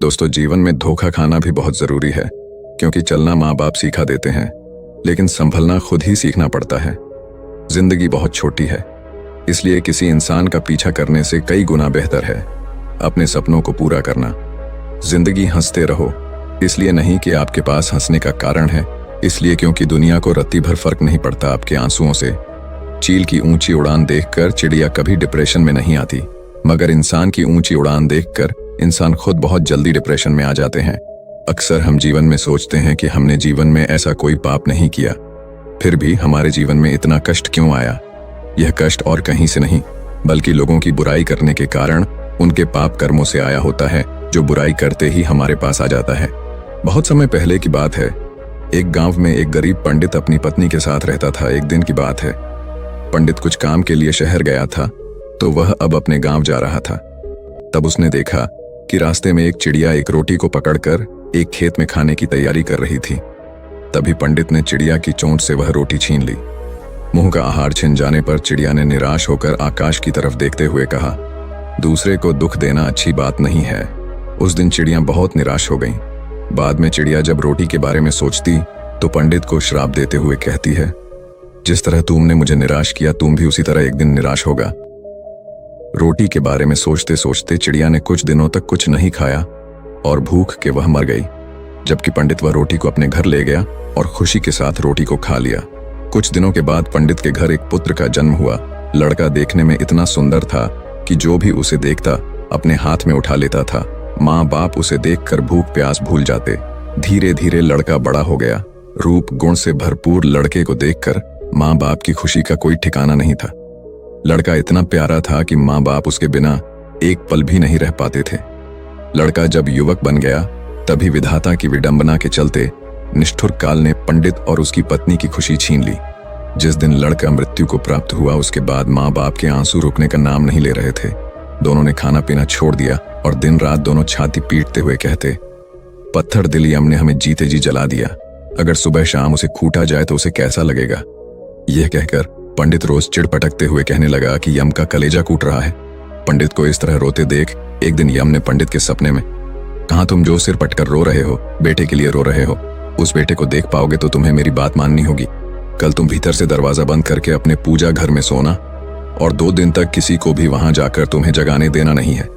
दोस्तों, जीवन में धोखा खाना भी बहुत जरूरी है, क्योंकि चलना माँ बाप सिखा देते हैं, लेकिन संभलना खुद ही सीखना पड़ता है। जिंदगी बहुत छोटी है, इसलिए किसी इंसान का पीछा करने से कई गुना बेहतर है अपने सपनों को पूरा करना। जिंदगी हंसते रहो, इसलिए नहीं कि आपके पास हंसने का कारण है, इसलिए क्योंकि दुनिया को रत्ती भर फर्क नहीं पड़ता आपके आंसुओं से। चील की ऊंची उड़ान देखकर चिड़िया कभी डिप्रेशन में नहीं आती, मगर इंसान की ऊंची उड़ान देखकर इंसान खुद बहुत जल्दी डिप्रेशन में आ जाते हैं। अक्सर हम जीवन में सोचते हैं कि हमने जीवन में ऐसा कोई पाप नहीं किया, फिर भी हमारे जीवन में इतना कष्ट क्यों आया। यह कष्ट और कहीं से नहीं, बल्कि लोगों की बुराई करने के कारण उनके पाप कर्मों से आया होता है, जो बुराई करते ही हमारे पास आ जाता है। बहुत समय पहले की बात है, एक गांव में एक गरीब पंडित अपनी पत्नी के साथ रहता था। एक दिन की बात है, पंडित कुछ काम के लिए शहर गया था, तो वह अब अपने गांव जा रहा था। तब उसने देखा कि रास्ते में एक चिड़िया एक रोटी को पकड़कर एक खेत में खाने की तैयारी कर रही थी। तभी पंडित ने चिड़िया की चोंच से वह रोटी छीन ली। मुंह का आहार छिन जाने पर चिड़िया ने निराश होकर आकाश की तरफ देखते हुए कहा, दूसरे को दुख देना अच्छी बात नहीं है। उस दिन चिड़िया बहुत निराश हो गई। बाद में चिड़िया जब रोटी के बारे में सोचती तो पंडित को श्राप देते हुए कहती है, जिस तरह तुमने मुझे निराश किया, तुम भी उसी तरह एक दिन निराश होगा। रोटी के बारे में सोचते सोचते चिड़िया ने कुछ दिनों तक कुछ नहीं खाया और भूख के वह मर गई, जबकि पंडित वह रोटी को अपने घर ले गया और खुशी के साथ रोटी को खा लिया। कुछ दिनों के बाद पंडित के घर एक पुत्र का जन्म हुआ। लड़का देखने में इतना सुंदर था कि जो भी उसे देखता अपने हाथ में उठा लेता था। माँ बाप उसे देखकर भूख प्यास भूल जाते। धीरे धीरे लड़का बड़ा हो गया। रूप गुण से भरपूर लड़के को देखकर माँ बाप की खुशी का कोई ठिकाना नहीं था। लड़का इतना प्यारा था कि माँ बाप उसके बिना एक पल भी नहीं रह पाते थे। लड़का जब युवक बन गया, तभी विधाता की विडंबना के चलते निष्ठुर काल ने पंडित और उसकी पत्नी की खुशी छीन ली। जिस दिन लड़का मृत्यु को प्राप्त हुआ, उसके बाद माँ बाप के आंसू रुकने का नाम नहीं ले रहे थे। दोनों ने खाना पीना छोड़ दिया और दिन रात दोनों छाती पीटते हुए कहते, पत्थर दिल यम ने हमें जीते जी जला दिया। अगर सुबह शाम उसे कूटा जाए तो उसे कैसा लगेगा। यह कहकर पंडित रोज चिढ़ पटकते हुए कहने लगा कि यम का कलेजा कूट रहा है। पंडित को इस तरह रोते देख एक दिन यम ने पंडित के सपने में कहा, तुम जो सिर पटकर रो रहे हो, बेटे के लिए रो रहे हो। उस बेटे को देख पाओगे तो तुम्हें मेरी बात माननी होगी। कल तुम भीतर से दरवाजा बंद करके अपने पूजा घर में सोना और 2 दिन तक किसी को भी वहां जाकर तुम्हें जगाने देना नहीं है।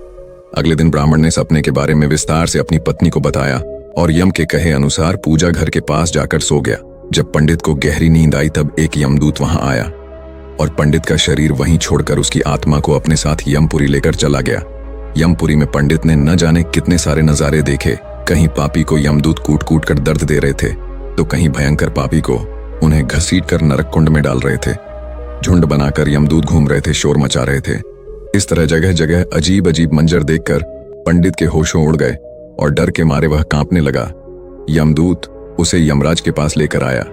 अगले दिन ब्राह्मण ने सपने के बारे में विस्तार से अपनी पत्नी को बताया और यम के कहे अनुसार पूजा घर के पास जाकर सो गया। जब पंडित को गहरी नींद आई, तब एक यमदूत वहां आया और पंडित का शरीर वहीं छोड़कर उसकी आत्मा को अपने साथ यमपुरी लेकर चला गया। यमपुरी में पंडित ने न जाने कितने सारे नजारे देखे। कहीं पापी को यमदूत कूट कूट कर दर्द दे रहे थे, तो कहीं भयंकर पापी को उन्हें घसीट कर नरक कुंड में डाल रहे थे। झुंड बनाकर यमदूत घूम रहे थे, शोर मचा रहे थे। इस तरह जगह जगह अजीब अजीब मंजर देखकर पंडित के होशों उड़ गए और डर के मारे वह कांपने लगा। यमदूत उसे यमराज के पास लेकर आया।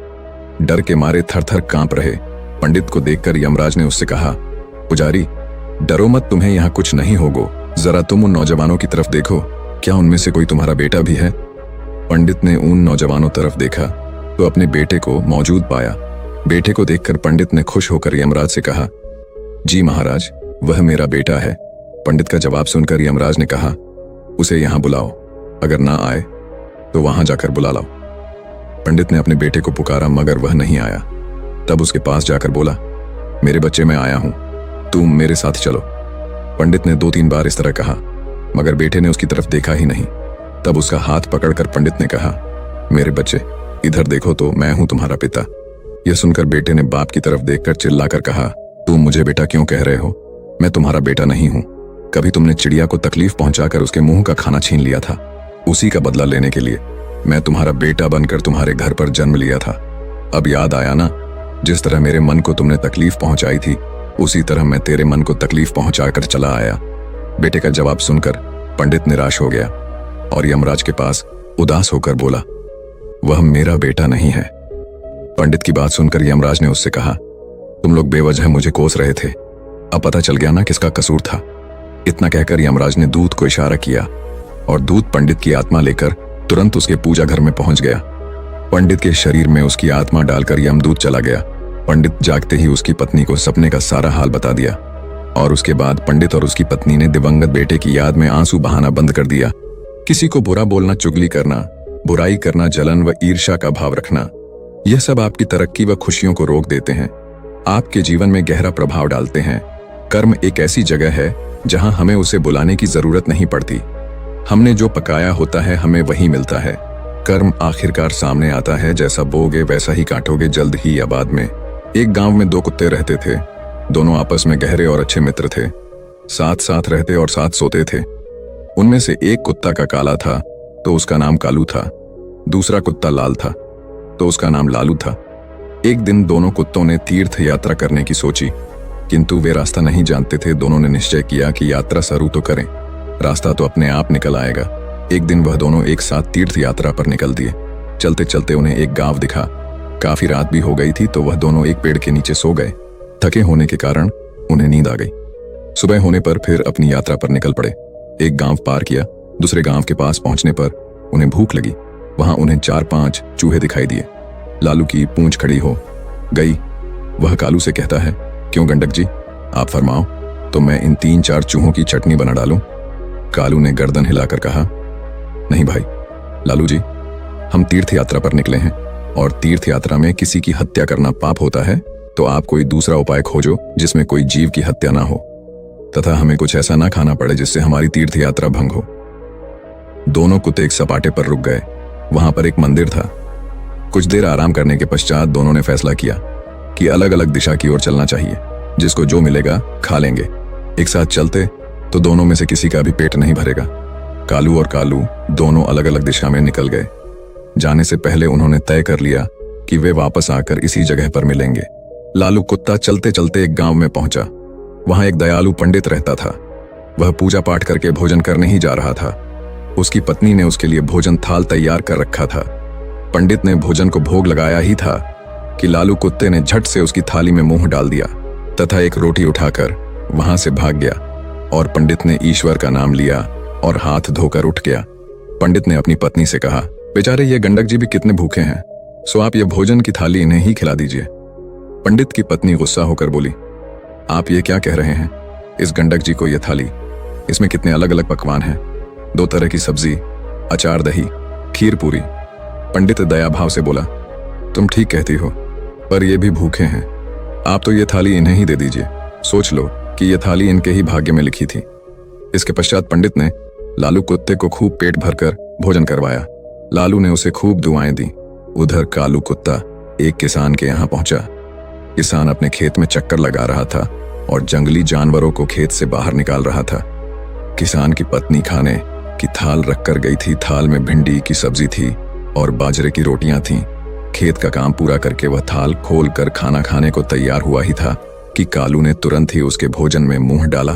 डर के मारे थर थर कांप रहे पंडित को देखकर यमराज ने उससे कहा, पुजारी डरो मत, तुम्हें यहाँ कुछ नहीं होगा। जरा तुम उन नौजवानों की तरफ देखो, क्या उनमें से कोई तुम्हारा बेटा भी है। पंडित ने उन नौजवानों तरफ देखा तो अपने बेटे को मौजूद पाया। बेटे को देखकर पंडित ने खुश होकर यमराज से कहा, जी महाराज, वह मेरा बेटा है। पंडित का जवाब सुनकर यमराज ने कहा, उसे यहाँ बुलाओ, अगर ना आए तो वहां जाकर बुला लाओ। पंडित ने अपने बेटे को पुकारा, मगर वह नहीं आया। तब उसके पास जाकर बोला, मेरे बच्चे, मैं आया हूं, तुम मेरे साथ चलो। पंडित ने 2-3 बार इस तरह कहा, मगर बेटे ने उसकी तरफ देखा ही नहीं। तब उसका हाथ पकड़कर पंडित ने कहा, मेरे बच्चे इधर देखो तो, मैं हूं तुम्हारा पिता। यह सुनकर बेटे ने बाप की तरफ देखकर चिल्लाकर कहा, तुम मुझे बेटा क्यों कह रहे हो? मैं तुम्हारा बेटा नहीं हूं। कभी तुमने चिड़िया को तकलीफ पहुंचाकर उसके मुंह का खाना छीन लिया था। उसी का बदला लेने के लिए मैं तुम्हारा बेटा बनकर तुम्हारे घर पर जन्म लिया था। अब याद आया ना, जिस तरह मेरे मन को तुमने तकलीफ पहुंचाई थी, उसी तरह मैं तेरे मन को तकलीफ पहुंचाकर चला आया। बेटे का जवाब सुनकर पंडित निराश हो गया और यमराज के पास उदास होकर बोला, वह मेरा बेटा नहीं है। पंडित की बात सुनकर यमराज ने उससे कहा, तुम लोग बेवजह मुझे कोस रहे थे, अब पता चल गया ना किसका कसूर था। इतना कहकर यमराज ने दूत को इशारा किया और दूत पंडित की आत्मा लेकर तुरंत उसके पूजा घर में पहुंच गया। पंडित के शरीर में उसकी आत्मा डालकर यमदूत चला गया। पंडित जागते ही उसकी पत्नी को सपने का सारा हाल बता दिया और उसके बाद पंडित और उसकी पत्नी ने दिवंगत बेटे की याद में आंसू बहाना बंद कर दिया। किसी को बुरा बोलना, चुगली करना, बुराई करना, जलन व ईर्ष्या का भाव रखना, यह सब आपकी तरक्की व खुशियों को रोक देते हैं, आपके जीवन में गहरा प्रभाव डालते हैं। कर्म एक ऐसी जगह है जहां हमें उसे बुलाने की जरूरत नहीं पड़ती। हमने जो पकाया होता है हमें वही मिलता है। कर्म आखिरकार सामने आता है, जैसा बोगे वैसा ही काटोगे, जल्द ही या बाद में। एक गांव में 2 कुत्ते रहते थे। दोनों आपस में गहरे और अच्छे मित्र थे। साथ साथ रहते और साथ सोते थे। उनमें से एक कुत्ता का काला था तो उसका नाम कालू था। दूसरा कुत्ता लाल था तो उसका नाम लालू था। एक दिन दोनों कुत्तों ने तीर्थ यात्रा करने की सोची, किंतु वे रास्ता नहीं जानते थे। दोनों ने निश्चय किया कि यात्रा शुरू तो करें, रास्ता तो अपने आप निकल आएगा। एक दिन वह दोनों एक साथ तीर्थ यात्रा पर निकल दिए। चलते चलते उन्हें एक गांव दिखा। काफी रात भी हो गई थी तो वह दोनों एक पेड़ के नीचे सो गए। थके होने के कारण उन्हें नींद आ गई। सुबह होने पर फिर अपनी यात्रा पर निकल पड़े। एक गांव पार किया। दूसरे गांव के पास पहुंचने पर उन्हें भूख लगी। वहां उन्हें 4-5 चूहे दिखाई दिए। लालू की पूंछ खड़ी हो गई। वह कालू से कहता है, क्यों गंडक जी, आप फरमाओ तो मैं इन 3-4 चूहों की चटनी बना डालूं। कालू ने गर्दन हिलाकर कहा, नहीं भाई लालू जी, हम तीर्थ यात्रा पर निकले हैं और तीर्थ यात्रा में किसी की हत्या करना पाप होता है, तो आप कोई दूसरा उपाय खोजो जिसमें कोई जीव की हत्या ना हो तथा हमें कुछ ऐसा ना खाना पड़े जिससे हमारी तीर्थ यात्रा भंग हो। दोनों कुत्ते एक सपाटे पर रुक गए। वहां पर एक मंदिर था। कुछ देर आराम करने के पश्चात दोनों ने फैसला किया कि अलग अलग दिशा की ओर चलना चाहिए। जिसको जो मिलेगा खा लेंगे। एक साथ चलते तो दोनों में से किसी का भी पेट नहीं भरेगा। कालू और कालू दोनों अलग अलग दिशा में निकल गए। जाने से पहले उन्होंने तय कर लिया कि वे वापस आकर इसी जगह पर मिलेंगे। लालू कुत्ता चलते चलते एक गांव में पहुंचा। वहां एक दयालु पंडित रहता था। वह पूजा पाठ करके भोजन करने ही जा रहा था। उसकी पत्नी ने उसके लिए भोजन थाल तैयार कर रखा था। पंडित ने भोजन को भोग लगाया ही था कि लालू कुत्ते ने झट से उसकी थाली में मुंह डाल दिया तथा एक रोटी उठाकर वहां से भाग गया। और पंडित ने ईश्वर का नाम लिया और हाथ धोकर उठ गया। पंडित ने अपनी पत्नी से कहा, बेचारे ये गंडक जी भी कितने भूखे हैं, सो आप ये भोजन की थाली इन्हें ही खिला दीजिए। पंडित की पत्नी गुस्सा होकर बोली, आप ये क्या कह रहे हैं? इस गंडक जी को ये थाली, इसमें कितने अलग अलग पकवान हैं, 2 तरह की सब्जी, अचार, दही, खीर, पूरी। पंडित दया भाव से बोला, तुम ठीक कहती हो, पर ये भी भूखे हैं। आप तो ये थाली इन्हें ही दे दीजिए। सोच लो कि ये थाली इनके ही भाग्य में लिखी थी। इसके पश्चात पंडित ने लालू कुत्ते को खूब पेट भरकर भोजन करवाया। लालू ने उसे खूब दुआएं दी। उधर कालू कुत्ता एक किसान के यहाँ पहुंचा। किसान अपने खेत में चक्कर लगा रहा था और जंगली जानवरों को खेत से बाहर निकाल रहा था। किसान की पत्नी खाने की थाल रखकर गई थी। थाल में भिंडी की सब्जी थी और बाजरे की रोटियां थीं। खेत का काम पूरा करके वह थाल खोलकर खाना खाने को तैयार हुआ ही था कि कालू ने तुरंत ही उसके भोजन में मुंह डाला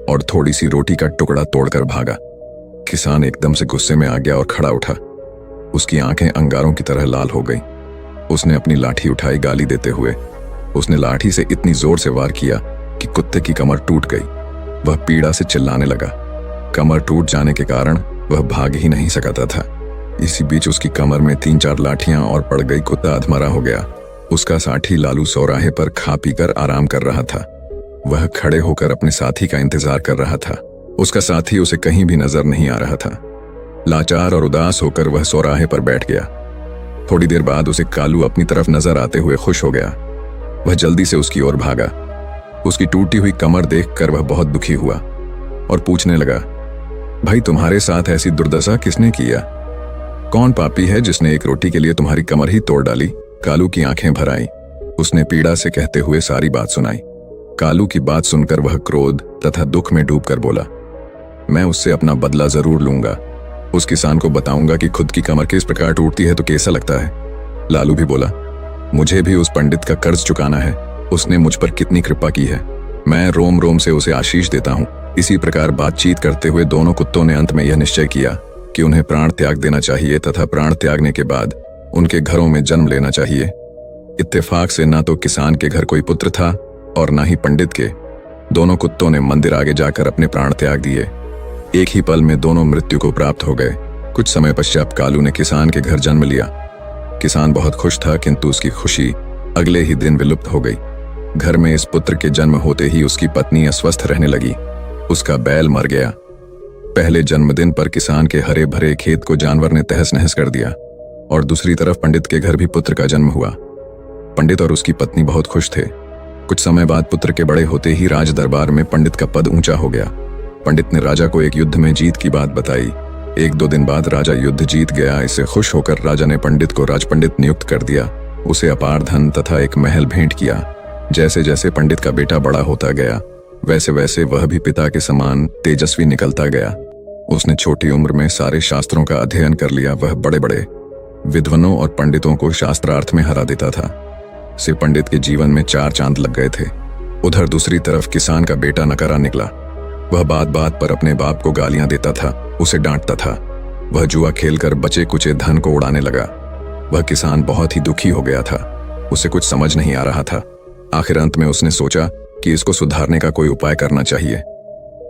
और थोड़ी सी रोटी का टुकड़ा तोड़कर भागा। किसान एकदम से गुस्से में आ गया और खड़ा उठा। उसकी आंखें अंगारों की तरह लाल हो गई। उसने अपनी लाठी उठाई, गाली देते हुए उसने लाठी से इतनी जोर से वार किया कि कुत्ते की कमर टूट गई। वह पीड़ा से चिल्लाने लगा। कमर टूट जाने के कारण वह भाग ही नहीं सकता था। इसी बीच उसकी कमर में 3-4 लाठियां और पड़ गई। कुत्ता अधमरा हो गया। उसका साथी लालू चौराहे पर खा पीकर आराम कर रहा था। वह खड़े होकर अपने साथी का इंतजार कर रहा था। उसका साथी उसे कहीं भी नजर नहीं आ रहा था। लाचार और उदास होकर वह चौराहे पर बैठ गया। थोड़ी देर बाद उसे कालू अपनी तरफ नजर आते हुए खुश हो गया। वह जल्दी से उसकी ओर भागा। उसकी टूटी हुई कमर देखकर वह बहुत दुखी हुआ और पूछने लगा, भाई तुम्हारे साथ ऐसी दुर्दशा किसने किया? कौन पापी है जिसने एक रोटी के लिए तुम्हारी कमर ही तोड़ डाली? कालू की आंखें भर आईं। उसने पीड़ा से कहते हुए सारी बात सुनाई। कालू की बात सुनकर वह क्रोध तथा दुख में डूबकर बोला, मैं उससे अपना बदला जरूर लूंगा। उस किसान को बताऊंगा कि खुद की कमर किस प्रकार टूटती है तो कैसा लगता है। लालू भी बोला, मुझे भी उस पंडित का कर्ज चुकाना है। उसने मुझ पर कितनी कृपा की है। मैं रोम रोम से उसे आशीष देता हूँ। इसी प्रकार बातचीत करते हुए दोनों कुत्तों ने अंत में यह निश्चय किया कि उन्हें प्राण त्याग देना चाहिए तथा प्राण त्यागने के बाद उनके घरों में जन्म लेना चाहिए। इत्तेफाक से ना तो किसान के घर कोई पुत्र था और ना ही पंडित के। दोनों कुत्तों ने मंदिर आगे जाकर अपने प्राण त्याग दिए। एक ही पल में दोनों मृत्यु को प्राप्त हो गए। कुछ समय पश्चात कालू ने किसान के घर जन्म लिया। किसान बहुत खुश था, किंतु उसकी खुशी अगले ही दिन विलुप्त हो गई। घर में इस पुत्र के जन्म होते ही उसकी पत्नी अस्वस्थ रहने लगी। उसका बैल मर गया। पहले जन्मदिन पर किसान के हरे भरे खेत को जानवर ने तहस नहस कर दिया और दूसरी तरफ पंडित के घर भी पुत्र का जन्म हुआ। पंडित और उसकी पत्नी बहुत खुश थे। कुछ समय बाद पुत्र के बड़े होते ही राज दरबार में पंडित का पद ऊंचा हो गया। पंडित ने राजा को एक युद्ध में जीत की बात बताई। 1-2 दिन बाद राजा युद्ध जीत गया। इससे खुश होकर राजा ने पंडित को राजपंडित नियुक्त कर दिया। उसे अपार धन तथा एक महल भेंट किया। जैसे जैसे पंडित का बेटा बड़ा होता गया वैसे वैसे वह भी पिता के समान तेजस्वी निकलता गया। उसने छोटी उम्र में सारे शास्त्रों का अध्ययन कर लिया। वह बड़े बड़े विद्वानों और पंडितों को शास्त्रार्थ में हरा देता था। से पंडित के जीवन में 4 चांद लग गए थे। उधर दूसरी तरफ किसान का बेटा नकारा निकला। वह बात बात पर अपने बाप को गालियां देता था, उसे डांटता था। वह जुआ खेलकर बचे कुचे धन को उड़ाने लगा। वह किसान बहुत ही दुखी हो गया था। उसे कुछ समझ नहीं आ रहा था। आखिर अंत में उसने सोचा कि इसको सुधारने का कोई उपाय करना चाहिए।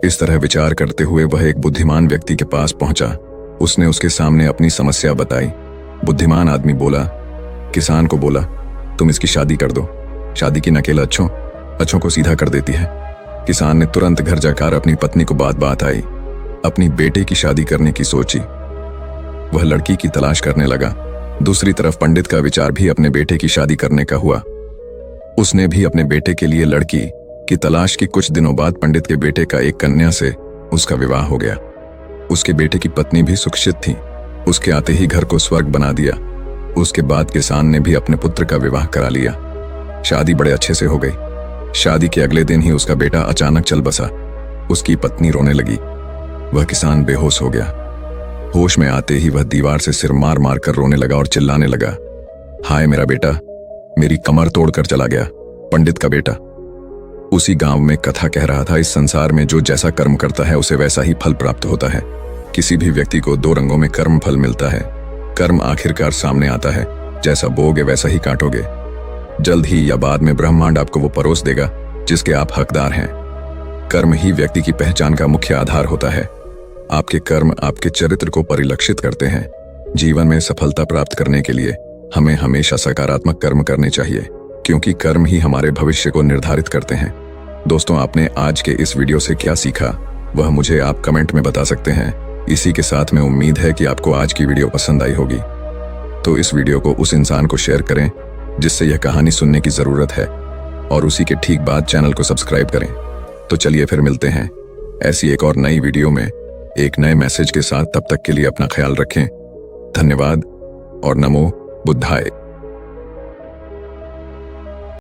इस तरह विचार करते हुए वह एक बुद्धिमान व्यक्ति के पास पहुंचा। उसने उसके सामने अपनी समस्या बताई। बुद्धिमान आदमी बोला, किसान को बोला, तुम इसकी शादी कर दो। शादी की नकेल अच्छों को सीधा कर देती है। किसान ने तुरंत घर जाकर अपनी पत्नी को बात आई। अपनी बेटे की शादी करने की सोची। वह लड़की की तलाश करने लगा। दूसरी तरफ पंडित का विचार भी अपने बेटे की शादी करने का हुआ। उसने भी अपने बेटे के लिए लड़की की तलाश की। कुछ दिनों बाद पंडित के बेटे का एक कन्या से उसका विवाह हो गया। उसके बेटे की पत्नी भी सुशिक्षित थी। उसके आते ही घर को स्वर्ग बना दिया। उसके बाद किसान ने भी अपने पुत्र का विवाह करा लिया। शादी बड़े अच्छे से हो गई। शादी के अगले दिन ही उसका बेटा अचानक चल बसा। उसकी पत्नी रोने लगी। वह किसान बेहोश हो गया। होश में आते ही वह दीवार से सिर मार मार कर रोने लगा और चिल्लाने लगा, हाय मेरा बेटा, मेरी कमर तोड़कर चला गया। पंडित का बेटा उसी गांव में कथा कह रहा था, इस संसार में जो जैसा कर्म करता है उसे वैसा ही फल प्राप्त होता है। किसी भी व्यक्ति को 2 रंगों में कर्म फल मिलता है। कर्म आखिरकार सामने आता है, जैसा बोगे वैसा ही काटोगे। जल्द ही या बाद में ब्रह्मांड आपको वो परोस देगा जिसके आप हकदार हैं। कर्म ही व्यक्ति की पहचान का मुख्य आधार होता है। आपके कर्म आपके चरित्र को परिलक्षित करते हैं। जीवन में सफलता प्राप्त करने के लिए हमें हमेशा सकारात्मक कर्म करने चाहिए, क्योंकि कर्म ही हमारे भविष्य को निर्धारित करते हैं। दोस्तों, आपने आज के इस वीडियो से क्या सीखा वह मुझे आप कमेंट में बता सकते हैं। इसी के साथ में उम्मीद है कि आपको आज की वीडियो पसंद आई होगी। तो इस वीडियो को उस इंसान को शेयर करें जिससे यह कहानी सुनने की जरूरत है, और उसी के ठीक बाद चैनल को सब्सक्राइब करें। तो चलिए फिर मिलते हैं ऐसी एक और नई वीडियो में एक नए मैसेज के साथ। तब तक के लिए अपना ख्याल रखें। धन्यवाद और नमो बुद्धाय।